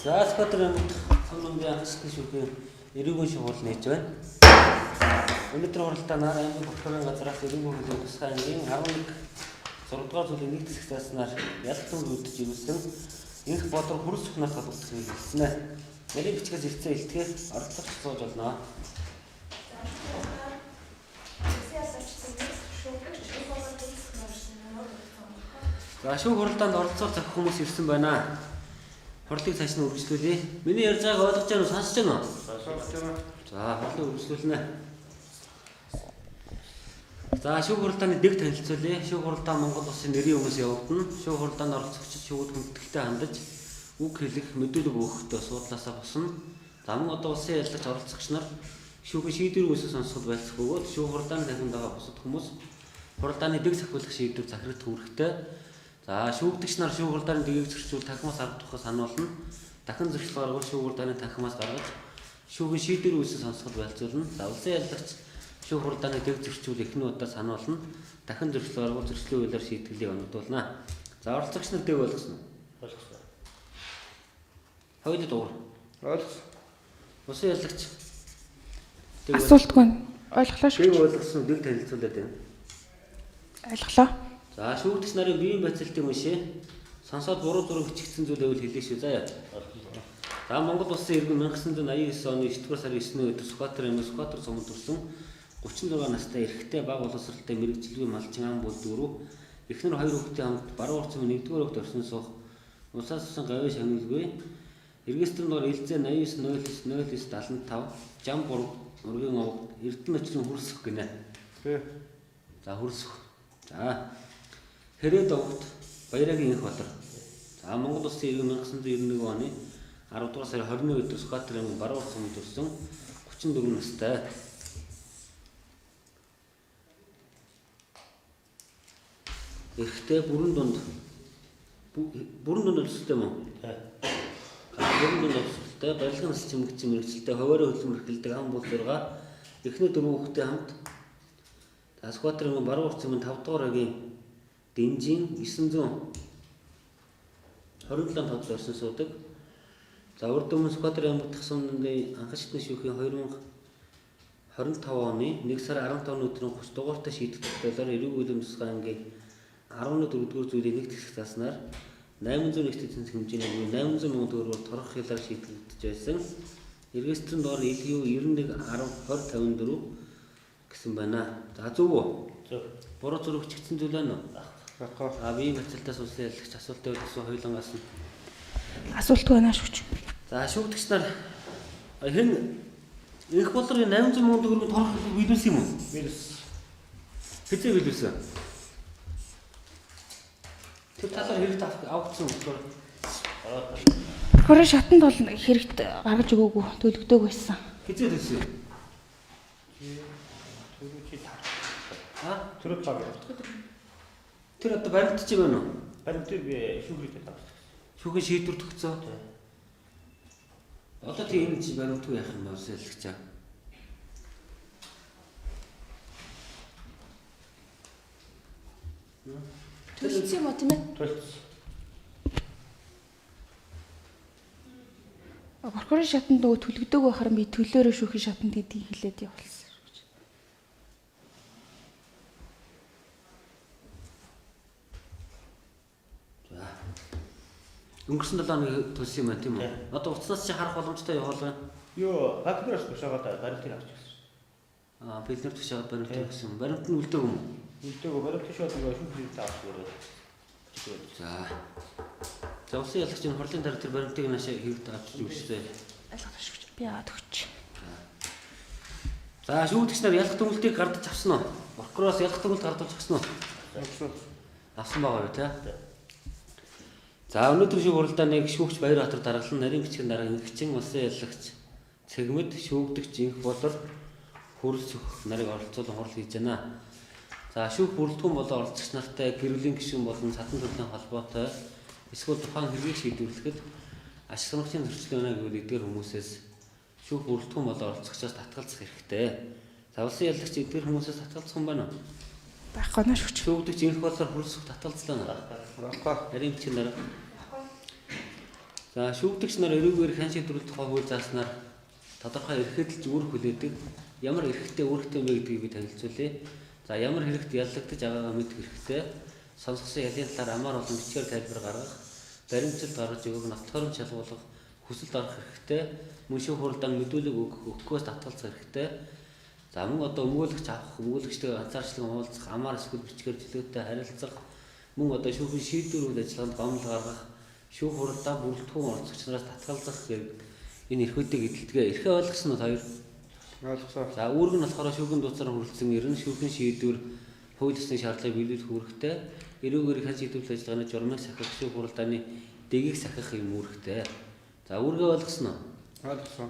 За сквадрын сонирхолтой анхаарал шүүхийн эрүүгийн шугуул нээж байна. Өнөөдөр хуралдаанаар аймаг прокурорын газраас эрүүгийн хөлийн тусгай ангийн 11 6 дугаар зүйлийн нэг хэсэг зааснаар ялтан үүдж ирүүлсэн инх бодлого хөрс чухнаас гадуусан хэлсэн. Нарийн бичгээс ирсэн илтгэх оролцох сууж болно. За шүүх хуралдаанд оролцох зохих хүмүүс ирсэн байна. Хурлыг цааш нь үргэлжлүүлье. Миний ярьж байгааг ойлгож байна уу? Сонсож байна уу? Сонсож байна. За хурлыг үргэлжлүүлнэ. За шүүх хуралдааны дэг танилцуулъя. Шүүх хуралдаан Монгол улсын нэрийн өмнөөс явагдана. Шүүх хуралдаанд оролцогчид шүүхд хүндэтгэлтэй хандаж үг хэлэх, мэдүүлэг өгөхдөө суудлаасаа босно. За мөн одоо улсын яллагч оролцогч нар шүүхийн шийдвэрийн үсэг сонсоход байлцах бөгөөд шүүх хуралдааны дахинд байгаа бусад хүмүүс хуралдааны дэг захиулах шийдвэр захирагдах үүрэгтэй. За шүүгдэгч нар шүүх хуралдааны дэгийг зөрчүүл танхимаас авдахыг сануулна. Дахин зөрчил гаргавал шүүх хуралдааны танхимаас гаргаж шүүхийн шийдвэрийн үсэг сонсоход байлцуулна. За улсын яллагч шүүх хуралдааны дэг зөрчүүл эхний удаа сануулна. Дахин зөрчил гаргавал зөрчлийн хуулиар шийдвэрлийг оногдуулна. За оролцогч нар дэг болгосон уу? Ойлгосон. Хоёул дуур. Ойлгосон. Улсын яллагч асуултгүй ойлголоо шүү. дэг болгосон дэг танилцуулаад байна. Ойлголоо. За шүүгдэгч нарын биеийн бацилтын уншээ сонсоод буруу зураг бичигдсэн зүйл байвал хэлээ шүү. За. За Монгол улсын иргэн 1989 оны 9-р сарын 9-ний өдөр Сүхбаатар аймаг Сүхбаатар суманд төрсэн 36 настай эрэгтэй бага боловсралтай мэрэгжилгүй малчин ам бүлдгүүрүү эхнэр хоёр хүүхдийн хамт баруун орчмын 1-р өгт орсон суух усаас усан гавь шагналгүй регистрийн нор Илзээ 89090975 Жам ургийн овог Эрдэнэ очлон хүрсэх гинэ. За хүрсэх. За Хэрээд овогт Баярагийн инх Баатар. За Монгол улсын иргэн 1991 оны 10 дугаар сарын 20-ны өдөр Сүхбаатар аймаг баруун орчмод төрсэн 34 настай эрэгтэй бүрэн дунд өсөлттэй мөн. Бүрэн дунд өсөлттэй барилгын нас чимэгч мэрэгчлээ хуваарь хөдөлмөр эрхэлдэг ам бүл 6 эхний 4 хүүхэдтэй хамт Сүхбаатар аймаг баруун орчмын 5 дугаар агийн Дэнжин 927 тод орсон суудаг. За урд өмнө Сүхбаатар аймаг дахь сумны анхан шатны шүүхийн 2025 оны 1 сар 15-ны өдрийн 30 дугаартай шийдэгдэлээр эрүүгийн хөлийн тусгай ангийн 14-р зүйлийн нэг хэсэг зааснаар 801 төгрөг хэмжээний 800 сая төгрөгөөр торгох хялаар шийдэгдэж байсан. Регистрийн доор ИЛЮ 91 10 20 54 гэсэн байна. За зөв үү? Зөв. Буруу зураг бичигдсэн зүйл байна уу? Баггүй. Биеийн бацилтаас улсын яллагч асуултаа өгсөн хоёулангаас нь Асуултгүй байна шүү. за шүүгдэгч нар хэн инх бодлогын 800 сая төгрөгийн торгох билүүлсэн юм уу? Билс. Хэзээ билүүлсэн? Тэр талаар хэрэгтэй авагдсан болохоор Прокурорын шатанд бол хэрэгт гаргаж өгөөгүй төлөгдөг байсан. хэзээ төлсөн? Түрүүчи таа. Түрүү таа. Тэр одоо баримтч юм байна уу? Баримт дээр би шүүхрийтэй таа. Шүүхийн шийдвэр төгсөө. Одоо тийм энэ чи баримтгүй яах юм бэ? Яллагчаа. Төлсөн юм уу тийм ээ? Төлсөн. Прокурорын шатанд нөгөө төлөгдөг байхаар би төлөөрөө шүүхийн шатанд гэдгийг хэлээд явуулсан. Өнгөрсөн 7 хоног төлсөн юм байна тийм үү? Одоо уцнаас чи харах боломжтой явуулгаа. Йоо, хакнаас тушаагаад баримтыг авч ирсэн. Бид нар тушаагаад баримт өгсөн. Баримт нь үлдээг юм уу? Үлдээгөө баримт тушаад нөгөө шүүхрийтэй авч ирээ. За улсын яллагч энэ хурлын дараа тэр баримтыг наашаа хэрэгт авч өгсөй. Ойлгох шүү. Би аваад өгч. За шүүгдэгч нар ялах төгөлтийг гардаж авсан уу? Прокуророос ялах төгөлт гардуулж авсан уу? Авсан байгаа юу те? За өнөөдөр шүүх хуралдааныг шүүгч Баярбаатар даргалан нарийн бичгийн дараа инхчин улсын яллагч цэгмэд шүүгдэгч инх бодор хөрөлцөх нарыг оролцуулан хурал хийж байна. За шүүх бүрэлдэхүүн болон оролцогч нартай гэрүүлийн гишүүн болон садан төлөвийн холбоотой эсвэл тухайн хэргийг шийдвэрлэхэд ашиг сонирхлын зөрчил байна гэвэл эдгээр хүмүүсээс шүүх бүрэлдэхүүн болон оролцогчоос татгалзах хэрэгтэй. За улсын яллагч эдгээр хүмүүсээс татгалзах юм байна уу? Байхгүй наа шүү. Шүүгдэгч инх бодлоор хөрөлцөх татгалзлаа. Баггүй. Нарийн бичгийн дараа За шүүгдэгч нар эрүүгээр хэн шийдвэрлэх тухай хууль зааснаар тодорхой эрхэлж үүрэг хүлээдэг. Ямар эрхтэй үүрэгтэй юм бэ гэдгийг би танилцуулъя. За ямар хэрэгт яллагдаж байгаагаа мэдэх хэрэгтэй. Сонсгосон ялын талаар амар олон бичгээр тайлбар гаргах, баримтчилт гаргаж өгөх, нот тохиромж шалгуулах, хүсэлт орох хэрэгтэй. Мөн шүүх хуралдаанд мэдүүлэг өгөхөөс татгалзах хэрэгтэй. За мөн одоо өмгөөлөгч авах, өмгөөлөгчтэйгээ ганцаарчлан уулзах, амаар эсвэл бичгээр төлөөтэй харилцах, мөн одоо шүүхийн шийдвэрүүд ажиллагаанд гомдол гаргах, шүүх хуралдаанд бүрэлдэхүүн оролцогч нараас татгалзах гэх энэ эрхүүдийг эдэлдэг. Эрхээ ойлгосон нь хоёр. Ойлгосоо. За үүрэг нь болохоор шүүхийн дууцаар хүрэлцэн ирнэ, шүүхийн шийдвэр хууль ёсны шаардлагыг биелүүлэх үүрэгтэй. Эрүүгээр хэн шийдвэрлэх ажиллагааны журмыг сахих, шүүх хуралдааны дэгийг сахих юм үүрэгтэй. За үүргээ ойлгосон уу? Ойлгосоо.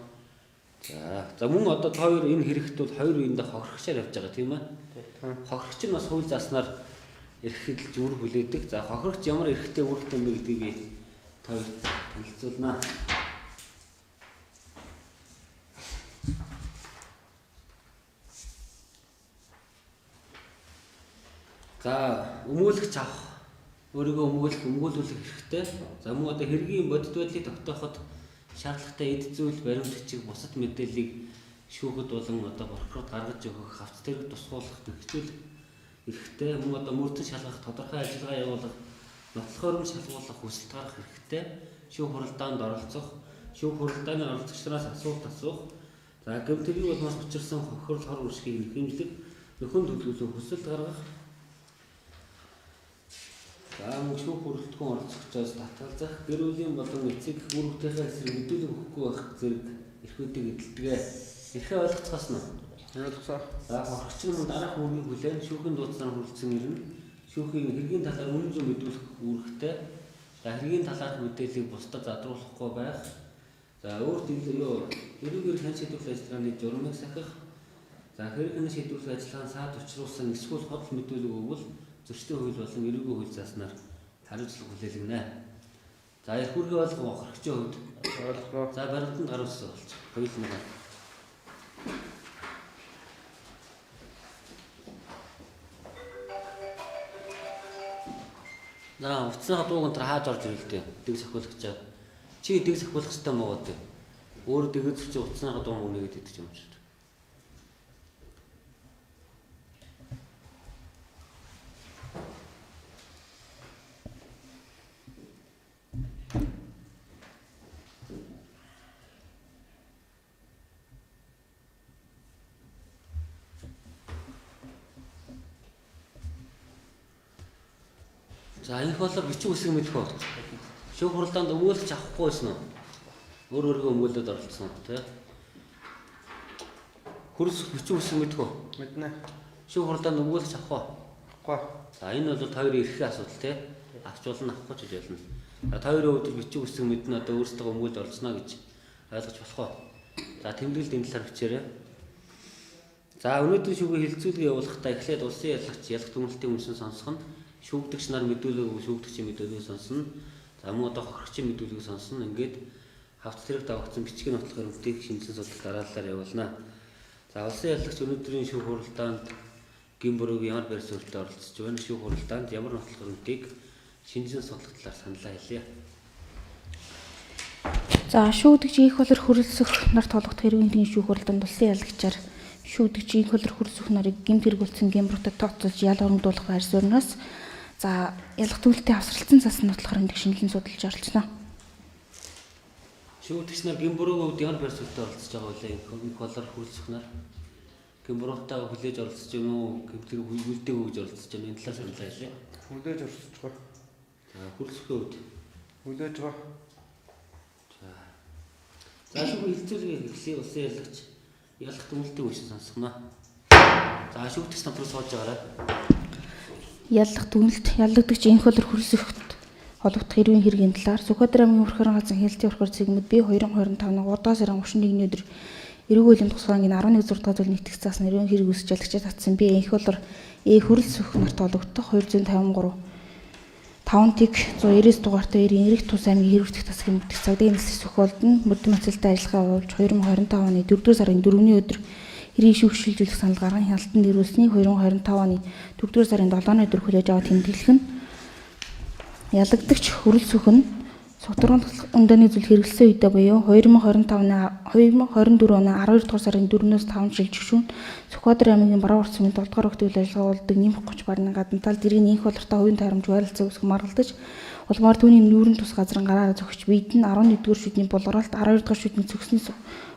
За мөн одоо хоёр энэ хэрэгт бол хоёр үеиндээ хохирогчоор явж байгаа тийм ээ. Хохирогч нь бас хууль зааснаар эрхэлж үүрэг хүлээдэг. За хохирогч ямар эрхтэй үүрэгтэй юм бэ гэдгийг би хоёр танилцуулнаа. За өмгөөлөгч авах, өөрийгөө өмгөөлүүлэх хэрэгтэй. За мөн одоо хэргийн бодит байдлыг тогтооход шаардлагатай эд зүйл, баримт бичиг, бусад мэдээллийг шүүхэд болон одоо прокурорт гаргаж өгөх, хавц тэрэг тусгуулах, төгсгөлөх хэрэгтэй. Мөн одоо мөрдөн шалгах, тодорхой ажиллагаа явуулах, нотлохоорон шалгуулах, хүсэлт гаргах хэрэгтэй. Шүүх хуралдаанд оролцох, шүүх хуралдааны оролцогчдоос асуулт асуух. За гэмтэрийг бол маш учирсан хохирол хор үржихийг хэмжлэг, нөхөн төлөвлөх, хүсэлт гаргах. За мөн шүүх бүрэлдэхүүн оролцогчоос татгалзах, гэр бүлийн болон эцэг үүрэгтэйгээ эсрэг мэдүүлэг өгөхгүй байх зэрэг эрхүүдийг эдэлдэг. Эрхээ ойлгоцгоос нь. Ойлгосоо. За хохирогч нь дараах үүргийг хүлээн шүүхийн дууцаар хүрэлцэн ирнэ. Шүүхийн хэргийн талаар үнэн зөв мэдүүлэх үүрэгтэй. За хэргийн талаарх мэдээллийг бусдад задруулахгүй байх. За өөрт эрүүгээр хэн шийдвэрлэх ажиллагааны журмыг сахих. За хэрэг шийдвэрлэх ажиллагаанд саад учруулсан эсвэл худал мэдүүлэг өгвөл зөрчлийн хууль болон эрүүгийн хууль зааснаар хариуцлага хүлээлгэнэ. За эрх үүргээ ойлгох хохирогчийн хувьд Ойлгоо. за баримтанд харуулсан болчих. Хоёулаа. За уцсныхаа дууг энэ хааж орж ирэл дээ. Дэг сахиулагчаа. Чи дэг сахиулах хэрэгтэй мó гэдэг. Өөр дэгэд чи уцсныхаа дуу мөн нэгэд идэж юм шиг. За энэ болоор бичиг үсэг мэдэх үү? Шүүх хуралдаанд өмгөөлөгч авахгүй байсан уу? Өөрөөрөө өмгөөлөд оролцсон тий. Хөрс бичиг үсэг мэдэх үү? Мэднэ. Шүүх хуралдаанд өмгөөлөгч авах уу? Авахгүй. За энэ бол хоёрын эрхийн асуудал тий. Авч болно, авахгүй ч гэж болно. За хоёрын хувьд бичиг үсэг мэднэ одоо өөрсдөө өмгөөлж оролцоно гэж ойлгож болох уу? За тэмдэглэл энэ талаар бичээрэй. За өнөөдрийн шүүхийн хилцүүлгийг явуулахдаа эхлээд улсын яллагч ялах дүгнэлтийн үнсэн сонсох нь шүүгдэгч нар мэдүүлэг шүүгдэгчийн мэдүүлгийг сонсно. За мөн одоо хохирогчийн мэдүүлгийг сонсно. Ингээд хавц тэрэг давагдсан бичгийн нотлох хөрөмтийг шинжилэн судлах дараалалаар явуулна. За улсын яллагч өнөөдрийн шүүх хуралдаанд гин бүрийн ямар байр суурьтай оролцож байна? Шүүх хуралдаанд ямар нотлох хөрөмтийг шинжилэн судлах талаар саналаа хэлье. За шүүгдэгч их болор хөрөлсөх нар тоологдох хэргийн шүүх хуралдаанд улсын яллагчаар шүүгдэгч их болор хөрөлсөх нарыг гэмт хэрэгүүлсэн гэмбрүүдэд тооцоолж ял орондуулах байр суурьнаас за ялах төлөлтөд авсралцсан цас нотлох хөрөмтийг шинжилэн судалж оролцсноо. Шүүгдэгч нар гэмбүрийн хувьд ямар байр суурьтай оролцож байгаа вэ? Их болор хөрөлсөх нар гэмбүрүүтэй хүлээж оролцож байна уу? Гэмтэр хүлдээг өгж оролцож байна. Энэ талаар саналаа хэлье. Хүлээж оролцож байгаа. За хөрөлсөхийн хувьд Хүлээж байгаа. За шүүхийн хилцүүлгийг эхлэе улсын яллагч ялах дүгнэлтийн үнсэн сонсгоно. За шүүгдэгч нар сууж байгаарай. Яллах дүгнэлт яллагдагч инх болор хөрөлсөхт холбогдох эрүүгийн хэргийн талаар Сүхбаатар аймгийн Урхарын газрын хэлтийн урхаар цэгмэд B 2025-ны 3 сарын 31-ний өдөр эрүүгийн тусгаагийн 11 6 дахь зүйл нийтгч заасан эрүүгийн хэрэг үүсэж яллагчид татсан B инх болор хөрөлсөх нарт холбогдох 253 5-ыг 190 дугаартай эрийн эрэг тус аймгийн хэрэг үүсгэх засгийн мэдгч цагдаагийн нислэг Сүхбаатарт мөрдөн мацалтай ажиллагаа явуулж 2025 оны 4 сарын 4-ний өдөр эрийн шүүгшилжүүлэх санал гарган хяналтанд ирүүлсний 2025 оны 4 сарын 7-ны өдөр хүлээж аваад тэмдэглэх нь ялагдагч хөрөлсөх нь Согтууруулах үндэний зүйл хэрэгэлсэн үедээ буюу 2024 оны 12 дугаар сарын 4-өөс 5 шилжигчүүн Сүхбаатар аймгийн Баруун Орос цэгийн 7 дугаар өвтөв ажиллагаа болдог нэмэх 30 барны гадна талд иргэн инх болортой хувийн тайрамж байрлалцаа үүсгэн маргалдаж улмаар түүний нүүрэн тус газрын гараараа зөгч биед нь 11-р шүдний булгаралт 12-р шүдний цогсны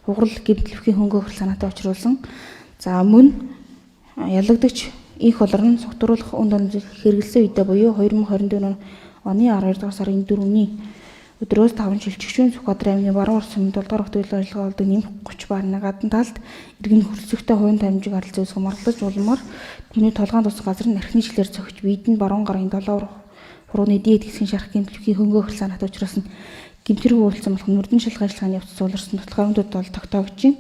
хугарал гэмтлэвхийн хөнгө хөрл санаатай учруулсан. За мөн ялагдагч инх болор нь согтууруулах үндэний зүйл хэрэгэлсэн үедээ буюу 2024 оны 12 дугаар сарын 4-ний өдрөөс 5 шилжигчүүн Сүхбаатар аймгийн Баруун Орос цэгийн 7 дугаар өвтөв ажиллагаа болдог нэмэх 30 барны гадна талд иргэн хөрөлцөгтэй хувийн таймжиг аралцаа үүсгэн маргалдаж улмаар түүний толгойн тус газар нь архины жилээр цогч биед нь баруун гарын 7 хурууны дээд хэсгийн шарх гэмтлэвхийн хөнгө хөрл санаатай учруулсан гэмтэрэг уулзсан болох нүрдэн шалгах ажиллагааны явц сууларсан нутгаар өмдөд бол тогтоогч юм.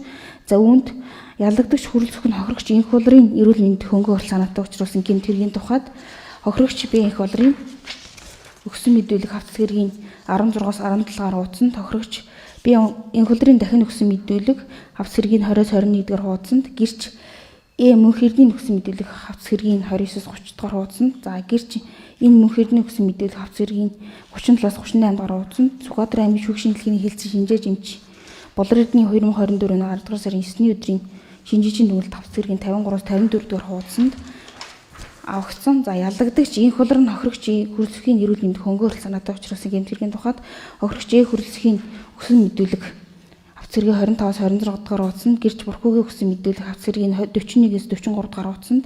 За үүнд ялагдагч хүрэлцэх нь хохирогч инх болрын эрүүл мэндийн хөнгө хөрл санаатай учруулсан гэмтэргийн тухайд хохирогч би инх болрын өгсөн мэдүүлэг хавц хэргийн 16-аас 17 гаруй хуудсанд тохирогч би инх болрын дахин өгсөн мэдүүлэг хавц хэргийн 20-аас 21-р хуудсанд гэрч мөнх хэргийн өгсөн мэдүүлэг хавц хэргийн 29-аас 30 дугаар хуудсанд за гэрч энэ мөнх хэргийн өгсөн мэдүүлэг хавц хэргийн 37-аас 38 дугаар хуудсанд Сүхбаатар аймгийн шүүх шинжилгээний хэлцэн шинжээж эмч Болор эрдний 2024 оны 10 дугаар сарын 9-ний өдрийн шинжээчийн дүгнэлт хавц хэргийн 53-аас 54 дугаар хуудсанд авагдсан. За ялагдагч инх болор нь хохирогч хүрэлцэхийн эрүүл мэндийн хөнгө хөрл санаатай учруулсан гэмтэргийн тухайд хохирогч хүрэлцэхийн өгсөн мэдүүлэг хавц хэргийн 25-аас 26 дугаар хуудсанд гэрч бурхуугийн өгсөн мэдүүлэг хавц хэргийн 41-ээс 43 дугаар хуудсанд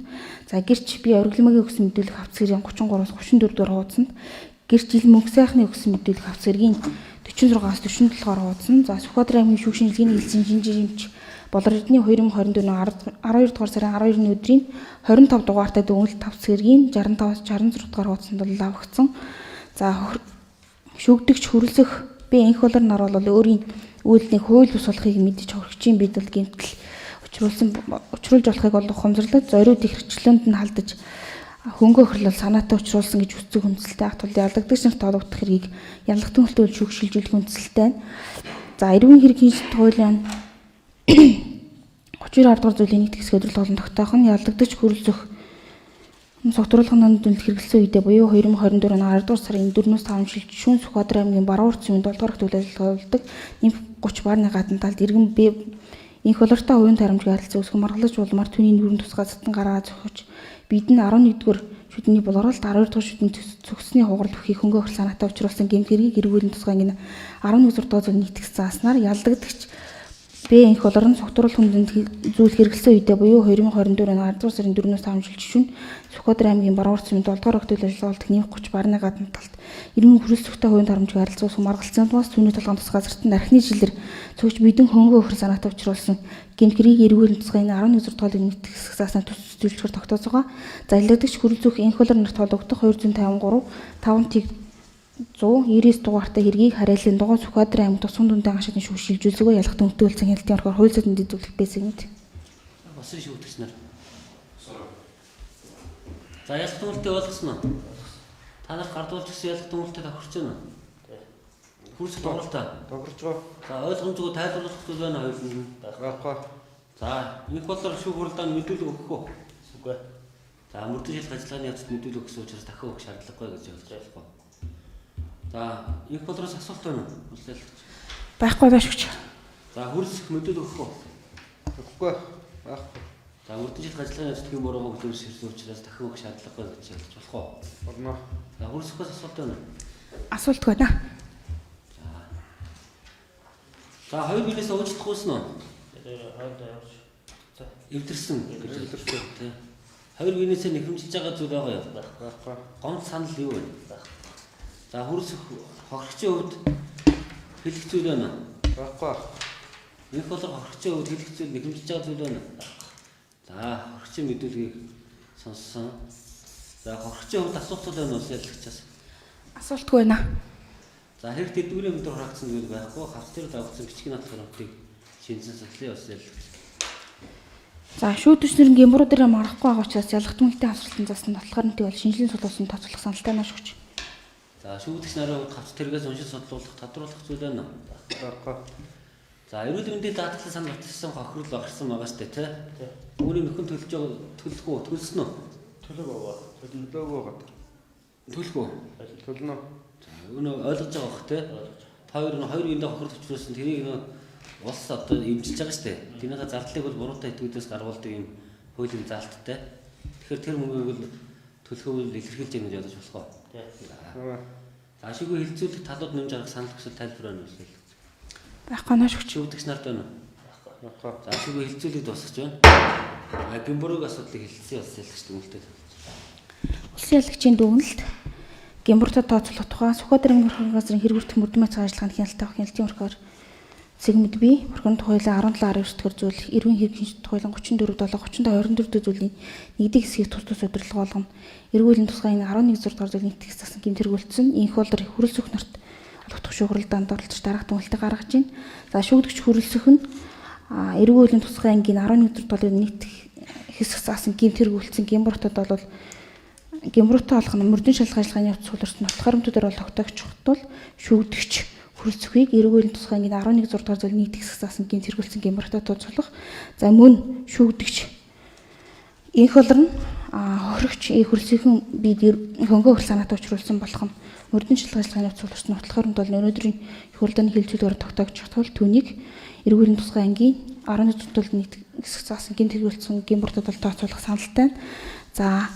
за гэрч би оргилмагийн өгсөн мэдүүлэг хавц хэргийн 33-аас 34 дугаар хуудсанд гэрч ил мөнх сайхны өгсөн мэдүүлэг хавц хэргийн 46-аас 47 дугаар хуудсанд за Сүхбаатар аймгийн шүүх шинжилгээний хэлцэн шинжээч Болор эрдний 2024 12 дугаар сарын 12-ны өдрийн 25 дугаартай дүгнэлт хавц хэргийн 65-аас 66 дугаар хуудсанд бол авагдсан. За шүүгдэгч хүрэлцэх би инх болор нар бол өөрийн үйлдэлийг хууль бус болохыг мэдэж хохирогчийн бидэл гэмтэл учруулж болохыг бол ухамсарлаж зориуд их хэрэгчлээнд нь халдаж хөнгө хөрл санаатай учруулсан гэж үцэг хүндэлтэй ах тул ялагдагч нарт тоологдох хэргийг ялгах төлөвлөлт шүүх шилжүүлэх хүндэлтэй. За эрүүл хэргийн хуулийн 32 дугаар зүйлийн нэгд хэсэг өдрөл толон тогтоох нь ялагдагч хүрэлцэх согтууруулгын дүнэлт хэрэгэлсэн үедээ буюу 2024 оны 10 дугаар сарын 4-өөс 5 шилжигчүүн Сүхбаатар аймгийн Баруун Орос цэгийн 7 дугаар өвтөв ажиллагаа болдог нэм 30 барны гадна талд иргэн инх болортой хувийн тайрамж харилцаа үүсгэн маргалж улмаар түүний нүүрэн тус газартан гараа зохиж бид нь 11-р шүдний булгаралт 12-р шүдний цогсны хугарал бүхий хөнгө хөрл санаатай учруулсан гэмтэргийг эргүүлэн тусгай 11-р дугаар зүйл нийтгэх зааснаар ялагдагч Бэ инх болор нь согтууруулах үндэнд зүйл хэрэгэлсэн үедээ буюу 2024 оны 10 дугаар сарын 4-өөс 5 шилжигчүүн Сүхбаатар аймгийн Баруун Орос цэгийн 7 дугаар өвтөв ажиллагаа болдог нэмэх 30 барны гадна талд иргэн хүрэлцэхтэй хувийн тайрамжиг харилцаа үүсгэн маргалцсанаас түүний толгойн тус газарт нь архины жилээр цогч бидэн хөнгө хөрл санаатай учруулсан гэмтэргийг эргүүлэн тусгай 11 дугаар тоолыг нийтгэх заснаа төс зүйлчээр тогтооцгоо. За ялагдагч хүрэлцэх инх болор нарт тоологдох 253 5 тэг 199 дугаартай хэргийг харьяалын дугуй Сүхбаатар аймаг тусгын дүнтэй гашаатын шүүх шилжүүлзэгөө ялгах төвтэй үлцэн хэлтийн орохоор хууль зүйн дэвлэх байсан юм. Бас шүүгдэгч нар. За ялгах төвтэй болгосон уу? Та нар гардуулж гисэн ялгах төвтэй тохирч байна уу? Хүрсэх тоглолтоо. Тоглож байгаа. За ойлгомжгүй тайлбарлах зүйл байна хоёр нь. Байхгүй. За инх болор шүүх хурлаанд мэдүүлэг өгөх үү? Үгүй. За мөрдөн шилх ажиллагааны явцад мэдүүлэг өгсөн учраас дахин өгөх шаардлагагүй гэж хэлж байна. За инх болроос асуулт байна уу? Байхгүй байж өгч. За хүрсэх мэдүүлэг өгөх үү? Үгүй. Байхгүй. За мөрдөн шилх ажиллагааны явцад хэм бороо хөдөлмөс ирсэн учраас дахин өгөх шаардлагагүй гэж хэлж болох уу? Болно. За хүрсэхээс асуулт байна уу? Асуулт байна. За хоёр биенээс уучлахгүй нь. Хойд явж. За Эвдэрсэн гэж хэлсэн тийм. Хоёр биенээсээ нэхэмжилж байгаа зүйл байгаа юу? байхгүй. Гомд санал юу вэ? За хүрсэх хохирогчийн хувьд хэлэх зүйл байна уу? Байхгүй. Инх болор хохирогчийн хувьд хэлэх зүйл нэхэмжилж байгаа зүйл байна уу? За хохирогчийн мэдүүлгийг сонссон. За хохирогчийн хувьд асуултууд байна уу яллагчаас? Асуултгүй байна. За хэрэг дэдгүүрийн өдөр хаагцсан зүйл байхгүй. Хавц дээр давгцсан бичиг нот хөрөмтийг шинжсэн судлалын бас яллагч. За шүүдэгч нэр гэмбуруу дээр марахгүй байгаа учраас ялгах түнэлтийн хавцлалтын засны нотлохоронтой бол шинжилгээ судлуулсан тооцоолох саналтай нааш өгч. За шүүдэгч нарын хувьд хавц тэргээс уншиж судлуулах, тодруулах зүйл байна уу? Байхгүй. За эрүүл мэндийн даатгалын сан батлсан хохирол багарсан байгаа штэ тий. Үүний нөхөн төлж байгаа төлөхгүй төлсөн үү? Төлөг байгаа. Төлөөгөө гад. Төлөхгүй. Төлнө. За Өнөө ойлгож байгаа бох те. Хоёр үеийн хохирол төвчрөөсөн тэрийг нөө улс одоо имжилж байгаа шүү дээ. Тэрнийхээ зардлыг бол буруутай этгээдээс гаргуулдаг юм хуулийн заалттай. Тэгэхээр тэр мөнгөийг бол төлөхөөр илэрхийлж яах гэж бодож болох уу? Тийм. За ашиггүй хилцүүлэх талууд нэмж арга санал хүсэл тайлбар байна уу? Байхгүй наш хүч. Шүүгдэгч нарт байна уу? Баггүй. За ашиггүй хилцүүлэг дуусгаж байна. Гэмбурууг асуудлыг хэлсэн улс ялагч дүгнэлтэд. Улсын ялагчийн дүгнэлт Гэмбуртад тооцоолох тухай Сүхбаатарын мөрхөн газрын хэрэгжүүлэх мөрдөн байцаа ажиллагааны хяналттай хяналтын өрхөөр цэгмэд бий мөрхөн тухайлан 17.9-р зүйл эрүүн хэрэгжин тухайлан 34.7 зүйлийн нэгдийг хэсгийг тус тус удирдлага болгоно. Эргүүлийн тусгай 11.6 дугаар зүйлийн нэгтгэх засан гэмт хэрэгүүлсэн. Инх болдор хүрэлцэх нарт олгох шуурал дандарлаж дараах дүгнэлтийг гаргаж байна. За шүүгдэгч хүрэлцэх нь эргүүлийн тусгай ангийн 11 дугаар зүйлийн нэгтгэх хэсэг засан гэмт хэрэгүүлсэн. Гэмбуртад бол Гэмбуртаа олох нь мөрдөн шалгах ажиллагааны явц сууларсан нот харамтуудаар бол тогтоогч тул шүүгдэгч хүрэлцэхийг эргүүлийн тусгай ангийн 11.6 дугаар зүйлийн нэгтгэх хэсэг засан гэмт хэрэгүүлсэн Гэмбуртаа тооцоолох. За мөн шүүгдэгч инх болор нь хохирогч хүрэлцээхэн бид хөнгөө хөрл санаатаа учруулсан болох нь мөрдөн шалгах ажиллагааны явц сууларсан нот харамт бол өнөөдрийн их хурлын хэлэлцүүлгээр тогтоогч тул түүнийг эргүүлийн тусгай ангийн 11.6 дугаар зүйлийн нэгтгэх хэсэг засан гэмт хэрэгүүлсэн Гэмбуртад бол тооцоолох саналтай. За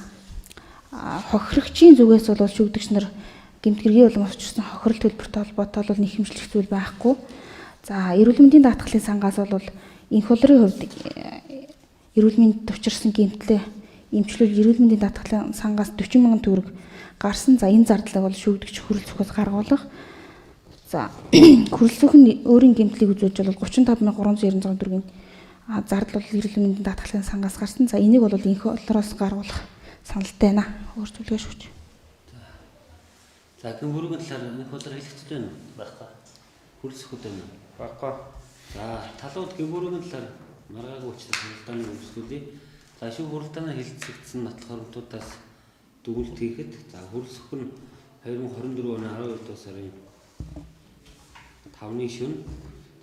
хохирогчийн зүгээс бол шүүгдэгч нар гэмт хэргийн улам авчирсан хохирол төлбөртэй холбоотой бол нэхэмжлэх зүйл байхгүй. За эрүүл мэндийн даатгалын сангаас бол инх болрын хувьд эрүүл мэндэд авчирсан гэмтлээ эмчлүүл эрүүл мэндийн даатгалын сангаас 40 мянган төгрөг гарсан. За энэ зардлыг бол шүүгдэгч хүрэлцэхээс гаргуулах. За хүрэлцэх нь өөрийн гэмтлийг үзүүлж бол 35,396 төгрөгийн зардал бол эрүүл мэндийн даатгалын сангаас гарсан. За энийг бол инх болроос гаргуулах саналтай байна. Өөр зүйлгээ шүүж. За гэмбуруугийн талаар нэг болор хэлэхэд байна уу? Баггүй. Хүрэлцэхэд байна уу? Баггүй. За талууд гэмбуруугийн талаар маргаагүй учраас хуралдааны өмсгөлий. За шүүх хуралдааны хэлэлцэгдсэн нот харамтуудаас дүгнэлт хийхэд за хүрэлцэх нь 2024 оны 12 сарын 5-ны шөнө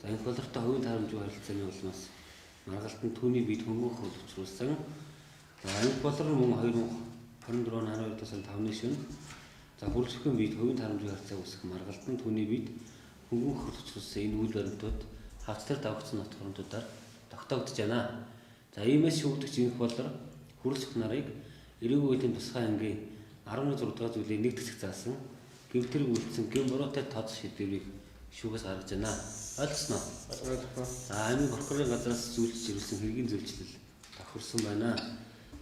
за инх болортой хувийн таарамжгүй харилцааны улмаас маргалтанд түүний бид хөнгөх хөлөвчрүүлсэн. За инх болор нь мөн 2024 оны 12 сарын 5-ны шөнө за хүрэлцэхийн бид хувийн таарамжгүй харилцааг үүсгэх маргалтанд түүний бид хөнгөх хөлөвчрүүлсэн энэ үйл баримтууд хавцлаар давагдсан нот харамтуудаар тогтоогдож байна. За иймээс шүүгдэгч инх болор хүрэлцэх нарыг эрүүгийн тусгай ангийн 11.6 дугаар зүйлийн нэг хэсэг заасан гэмтэрэг үлдсэн гэмбуруутай тооцох шийдвэрийг шүүгээс гаргаж байна. Ойлгосноо? Ойлгосон. За амийн прокурорын газраас зөвлөж ирүүлсэн хэргийн зөвлөлт тохирсон байна.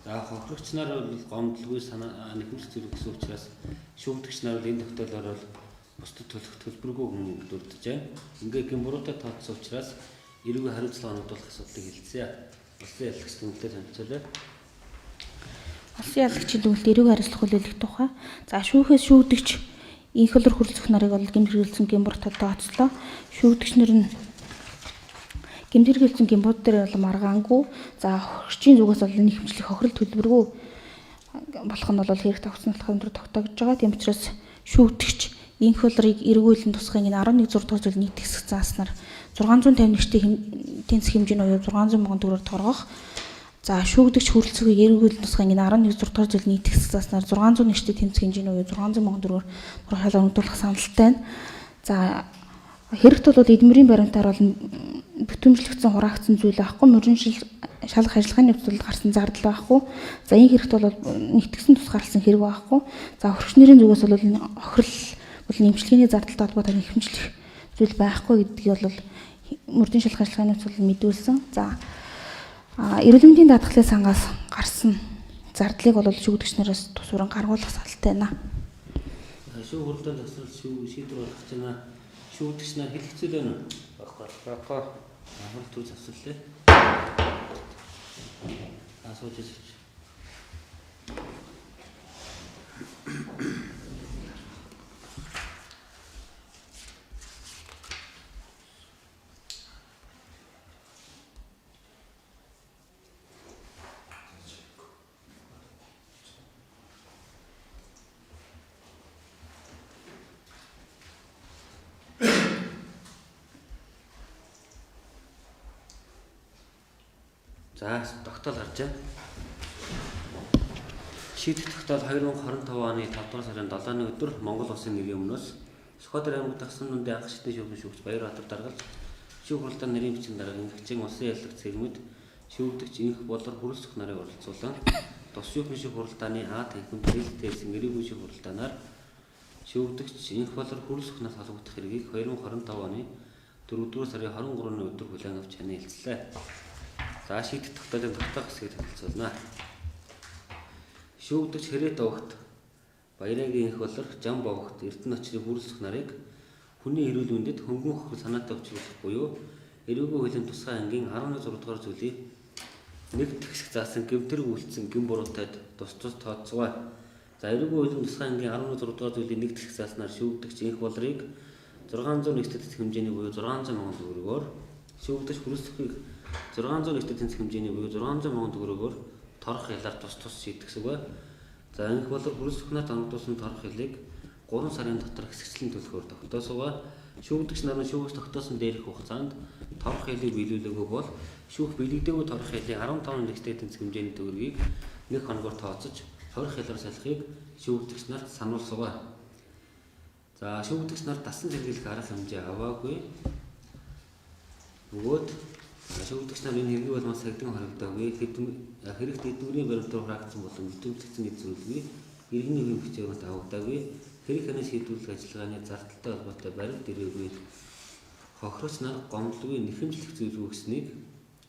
За хохирогч нар бол гомдлгүй санаа нэхэмжлэх зүйл гэсэн учраас шүүгдэгч нар энэ тогтоолоор бол бусдад төлөх төлбөргүй хүн дурдж байна. Ингээ гэмбуруутай тооцсон учраас эрүүгийн хариуцлага оногдуулах асуудлыг хэлцээ. Улсын ялагч дүгнэлтэд хамтжуулаа. Улсын ялагчийн дүгнэлт эрүүгийн хариуцлага хүлээлгэх тухай. За шүүхээс шүүгдэгч инх болор хүрэлцэх нарыг бол гэмт хэрэгэлсэн Гэмбуртад тооцлоо. Шүүгдэгч нар нь гэмт хэрэгэлсэн Гэмбурт дээр бол маргаангүй. За хохирогчийн зүгээс бол нэхэмжлэх хохирол төлбөргүй болох нь бол хэрэг тогтсон болохоор өндөр тогтоогдож байгаа. Тийм учраас шүүгдэгч инх болорыг эргүүлэн тусгай 11.6 дугаар зүйл нийт хэсэг зааснаар 651-ийн тэнцэх хэмжээний уяв 600 мянган төгрөгөөр торгох. За шүүгдэгч хүрэлцэгийг эргүүлэн тусгай 11.6 дугаар зүйл нийт хэсэг зааснаар 601-ийн тэнцэх хэмжээний уяв 600 мянган төгрөгөөр торгохыг оногдуулах саналтай байна. За хэрэгт бол эдмэрийн баримтаар бол бүтэмжлэгдсэн хураагдсан зүйл байхгүй, мөрөн шалгах ажиллагааны явцад гарсан зардал байхгүй. За энэ хэрэгт бол нэгтгэсэн тус гарсан хэрэг байхгүй. За хохирогч нарын зүгээс бол энэ хохирол бол нэмжлэгийн зардалтай холбоотой нэхэмжлэх зүйл байхгүй гэдгийг бол мөрдөн шалгах ажиллагааны явцад мэдүүлсэн. За эрүүл мэндийн даатгалын сангаас гарсан зардлыг бол шүүгдэгч нараас тусваран гаргуулах салтай байна. Шүүх хуралдаанд тасрал шийдвэр гаргаж байна. Шүүгдэгч нар хэлэхцэл байна уу? Баггүй. Амар төр завсарлаа. Асууж ирсэн. За тогтоол харж байна. Шийдэх тогтоол 2025 оны 5 дугаар сарын 7-ны өдөр Монгол Улсын нэрийн өмнөөс Сүхбаатар аймаг тагсан нүндээ анх шатны шүүгдэн шүүгч Баярбаатар даргалж шүүх хуралдааны нарийн бичгийн дарга ингчийн улсын яллагч цэрмэд шүүгдэгч инх болор хүрэлцэх нарыг оролцуулан тус шүүхний шүүх хуралдааны А техник хэлтээсэн эрүүгийн шүүх хуралдаанаар шүүгдэгч инх болор хүрэлцэх нар холбогдох хэргийг 2025 оны 4-р сарын 23-ны өдөр хүлээн авч хяналтлаа. За шийдэх тогтоолын тогтоох хэсгийг танилцуулна. Шүүгдэгч Хэрэт овогт Баярагийн инх болор Жам бовогт Эрдэнэ очрын хүрэлцэх нарыг хүний эрүүл мэндэд хөнгөн хохирол санаатай учруулах буюу эрүүгийн хуулийн тусгай ангийн 16 дугаар зүйлийг нэг тэгших заасан гэмтэр үйлцэн гэм буруутайд тус тооцгоо. За эрүүгийн хуулийн тусгай ангийн 16 дугаар зүйлийг нэг тэгших зааснаар шүүгдэгч инх болрыг 601 тэтгэх хэмжээний буюу 600 сая төгрөгөөр шүүгдэгч хүрэлцэхийг 601 тэтгэх хэмжээний буюу 600 сая төгрөгөөр торох ялаар тус шийдэх зүгөө. За инх болор хүрэлцэх нарт ангуудсан торох ялыг 3 сарын дотор хэсэгчлэн төлөхөөр тогтоосоо шүүгдэгч нар нь шүүгч тогтоосон дээрх хугацаанд торох ялыг биелүүлээгүй бол шүүх биелэгдээгүй торох ялын 15 нэгтэй тэнцэх хэмжээний төгрөгийг нэг хоногоор тооцож торох ялаар салахыг шүүгдэгч нарт сануулсаа. За шүүгдэгч нар дасан зэрэглэх арга хэмжээ аваагүй. Бөгөөд шүүгдэгч нар энэ хэрэг болмоос сагдсан хоригдоогүй хэрэгт эдгүүрийн баримтаар хураагдсан болон нөлөөлөгдсөн эд зүйлгүй иргэний хувийн бичвэрт авагдаагүй хэрэг хянаа шийдвэрлэх ажиллагааны зардалтай холбоотой баримт ирээгүй хохирогч нар гомдлгүй нэхэмжлэх зүйлгүй гэснийг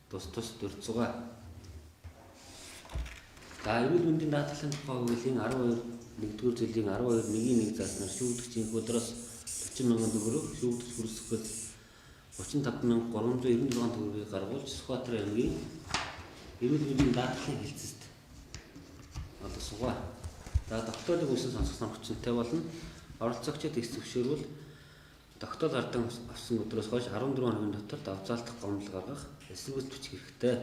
тус дурдсугаа. За эрүүл мэндийн даатгалын тухай хуулийн 12-р зүйлийн 12.1 зааснаар шүүгдэгч инх болроос 40 мянган төгрөг шүүгдэгч хүрэлцэхэд 35,396 төгрөгийг гаргуулж Сүхбаатар аймгийн эрүүл мэндийн даатгалын хэлцэст олгосгоо. За тогтоолыг үсэн сонсгосон хүчинтэй болно. Оролцогчид эс зөвшөөрвөл тогтоол гардан авсан өдрөөс хойш 14 хоногийн дотор давзаалтах гомдол гаргах эсрэгүүл бичих хэрэгтэй.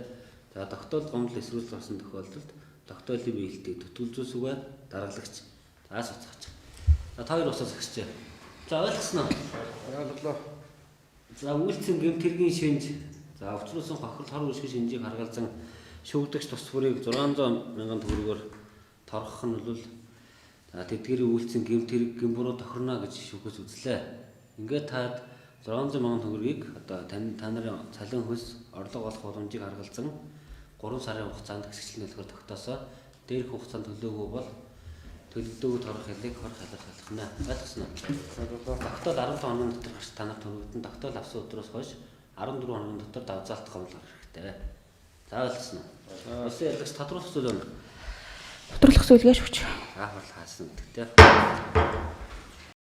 За тогтоол гомдол эсрэгүүл гарсан тохиолдолд тогтоолын биелэлтийг төтөлзөөсгөө даргалагч заас уцаач. За та хоёр усаас агчаа. За ойлгосноо. Ойлголоо. За үйлцэн гэмтэргийн шинж. За өвчнөсөн хохирол хор үүсгэн шинжийг харгалзан шүүгдэгч тус бүрийг 600 мянган төгрөгөөр торгох нь бол за тэдгэрийн үйлцэн гэмтэрэг гэмбуруу тохирно гэж шүүхээс үзлээ. Ингээд таад 600 мянган төгрөгийг одоо та нарын цалин хөлс орлого олох боломжийг харгалзан 3 сарын хугацаанд хэсэгчлэн төлөхөөр тогтоосоо дээрх хугацаанд төлөөгүй бол төлөвлөгөөг торох ялыг хор халах салхна. Ойлгосноо. Тогтоол 15 хоногийн дотор гарч та нарт төлөвлөлтөнд тогтоол авсан өдрөөс хойш 14 хоногийн дотор давзаалтах гомдол гарах хэрэгтэй. За ойлгосноо. Улсын яллагч тодруулах зүйл байна. Тодруулах зүйл гэж хүч. За хол хаасан гэдэгтэй.